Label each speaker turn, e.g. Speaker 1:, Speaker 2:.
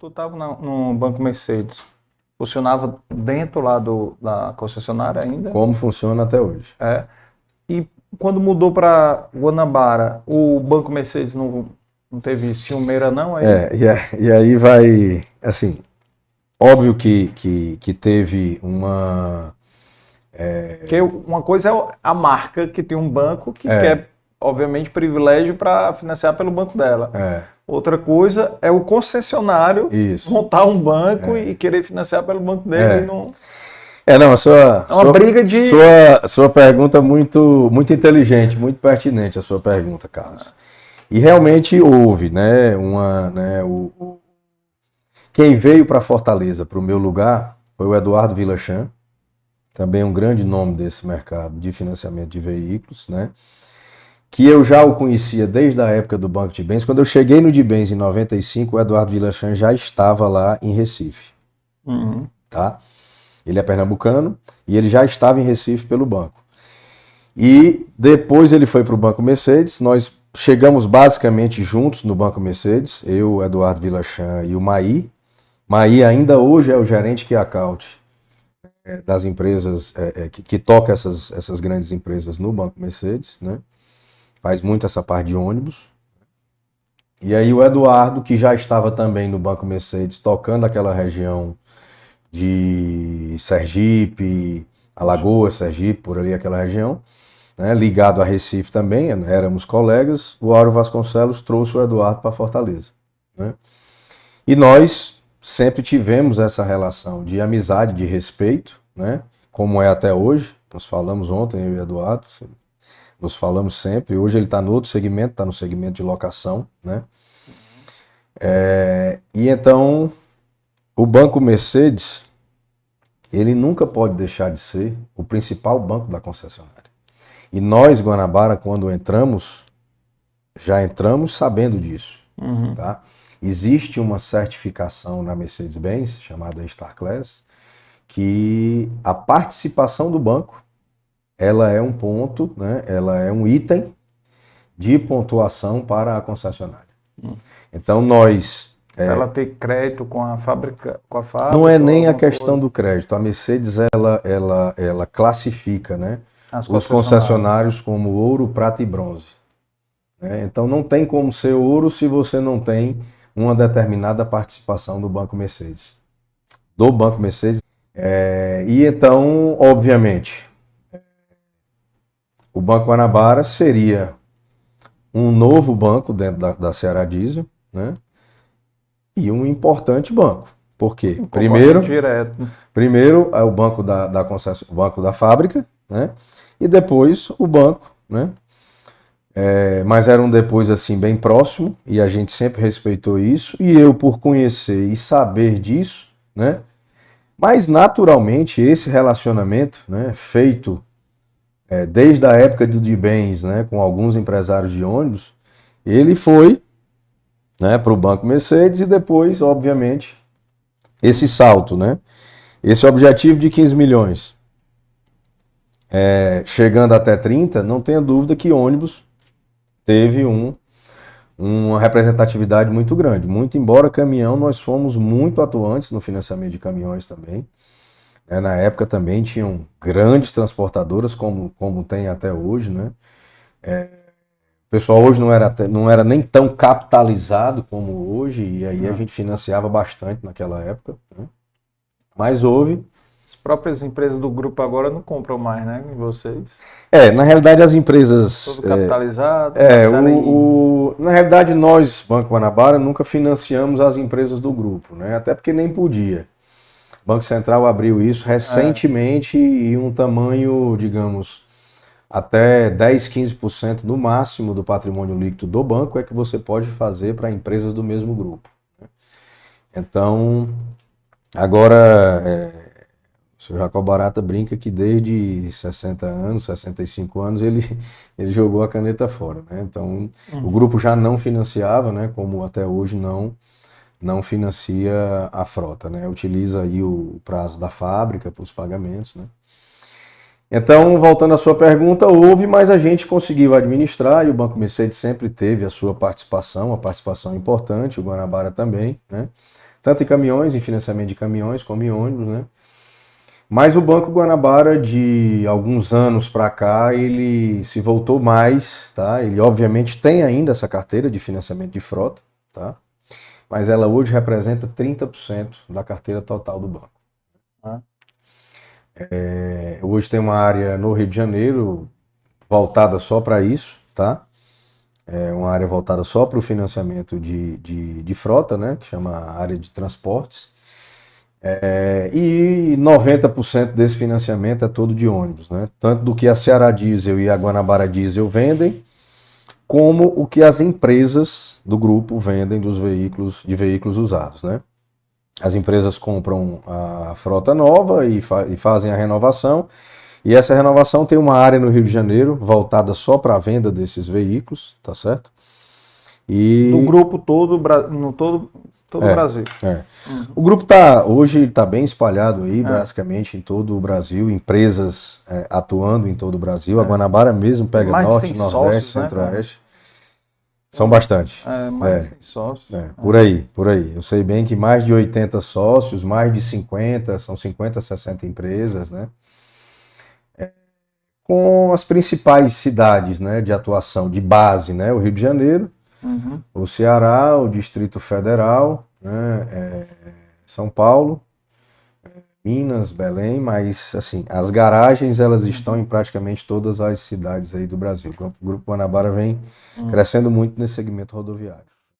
Speaker 1: tu estava no Banco Mercedes, funcionava dentro lá da concessionária ainda?
Speaker 2: Como funciona até hoje.
Speaker 1: E quando mudou para Guanabara, o Banco Mercedes não teve ciumeira não? Aí?
Speaker 2: E aí vai, assim, óbvio que teve uma...
Speaker 1: Porque uma coisa é a marca que tem um banco que quer, obviamente, privilégio para financiar pelo banco dela. Outra coisa é o concessionário montar um banco e querer financiar pelo banco dele.
Speaker 2: Não,
Speaker 1: é uma briga de...
Speaker 2: Sua pergunta muito, muito inteligente, muito pertinente a sua pergunta, Carlos. E realmente houve, né, quem veio para Fortaleza, para o meu lugar, foi o Eduardo Villachan, também um grande nome desse mercado de financiamento de veículos, né, que eu já o conhecia desde a época do Banco de Bens. Quando eu cheguei no de Bens em 95, o Eduardo Villachan já estava lá em Recife, tá? Ele é pernambucano e ele já estava em Recife pelo banco. E depois ele foi para o Banco Mercedes, nós chegamos basicamente juntos no Banco Mercedes, eu, Eduardo Villachan e o Maí. Maí ainda hoje é o gerente key account das empresas, que toca essas grandes empresas no Banco Mercedes, né? Faz muito essa parte de ônibus. E aí o Eduardo, que já estava também no Banco Mercedes, tocando aquela região de Sergipe, Alagoas, Sergipe, por ali aquela região, né, ligado a Recife também, éramos colegas, o Áureo Vasconcelos trouxe o Eduardo para Fortaleza, né? E nós sempre tivemos essa relação de amizade, de respeito, né, como é até hoje. Nós falamos ontem, eu e o Eduardo, nos falamos sempre. Hoje ele está no outro segmento, está no segmento de locação, né? E então o Banco Mercedes, ele nunca pode deixar de ser o principal banco da concessionária. E nós, Guanabara, quando entramos, já entramos sabendo disso. Tá? Existe uma certificação na Mercedes-Benz, chamada Star Class, que a participação do banco, ela é um ponto, né? Ela é um item de pontuação para a concessionária. Então nós...
Speaker 1: Ela ter crédito com a fábrica?
Speaker 2: Não é nem a questão do crédito. A Mercedes, ela classifica, né, os concessionários como ouro, prata e bronze. Então não tem como ser ouro se você não tem uma determinada participação do Banco Mercedes. E então, obviamente, o Banco Guanabara seria um novo banco dentro da Ceará Diesel, né? E um importante banco. Por quê? Primeiro é o banco o banco da fábrica, né? E depois o banco, né? Mas era um depois assim bem próximo, e a gente sempre respeitou isso, e eu, por conhecer e saber disso, né? Mas naturalmente esse relacionamento, né, feito desde a época do de bens, né, com alguns empresários de ônibus, ele foi, né, para o Banco Mercedes, e depois, obviamente, esse salto, né, esse objetivo de 15 milhões, chegando até 30, não tenha dúvida que ônibus teve uma representatividade muito grande. Muito embora caminhão, nós fomos muito atuantes no financiamento de caminhões também. Na época também tinham grandes transportadoras, como tem até hoje, né? O pessoal hoje não era nem tão capitalizado como hoje, e aí a gente financiava bastante naquela época, né? Mas houve...
Speaker 1: As próprias empresas do grupo agora não compram mais, né, em vocês?
Speaker 2: Na realidade as empresas...
Speaker 1: Tudo capitalizado?
Speaker 2: Na realidade nós, Banco Guanabara, nunca financiamos as empresas do grupo, né? Até porque nem podia. O Banco Central abriu isso recentemente e um tamanho, digamos, até 10, 15% no máximo do patrimônio líquido do banco é que você pode fazer para empresas do mesmo grupo, né? Então, agora, o senhor Jacob Barata brinca que desde 60 anos, 65 anos, ele jogou a caneta fora, né? Então, o grupo já não financiava, né, como até hoje não financia a frota, né? Utiliza aí o prazo da fábrica para os pagamentos, né? Então, voltando à sua pergunta, houve, mas a gente conseguiu administrar, e o Banco Mercedes sempre teve a sua participação, uma participação importante, o Guanabara também, né? tanto em caminhões, em financiamento de caminhões, como em ônibus, né? Mas o Banco Guanabara, de alguns anos para cá, ele se voltou mais, tá? Ele obviamente tem ainda essa carteira de financiamento de frota, tá? Mas ela hoje representa 30% da carteira total do banco. Hoje tem uma área no Rio de Janeiro voltada só para isso, tá? Uma área voltada só para o financiamento de frota, né? Que chama área de transportes. E 90% desse financiamento é todo de ônibus, né? Tanto do que a Ceará Diesel e a Guanabara Diesel vendem, como o que as empresas do grupo vendem de veículos usados, né? As empresas compram a frota nova e fazem a renovação, e essa renovação tem uma área no Rio de Janeiro voltada só para a venda desses veículos, tá certo?
Speaker 1: Do grupo todo, no todo o Brasil.
Speaker 2: O grupo hoje está bem espalhado aí, basicamente em todo o Brasil, empresas atuando em todo o Brasil. A Guanabara mesmo pega Norte, Nordeste, Centro-Oeste. São bastante.
Speaker 1: Mais de 100 sócios.
Speaker 2: Por aí. Eu sei bem que mais de 80 sócios, mais de 50, são 50, 60 empresas, né? Com as principais cidades, né, de atuação, de base, né? O Rio de Janeiro, o Ceará, o Distrito Federal, né, São Paulo, Minas, Belém, mas assim, as garagens elas estão em praticamente todas as cidades aí do Brasil. O Grupo Guanabara vem crescendo muito nesse segmento rodoviário.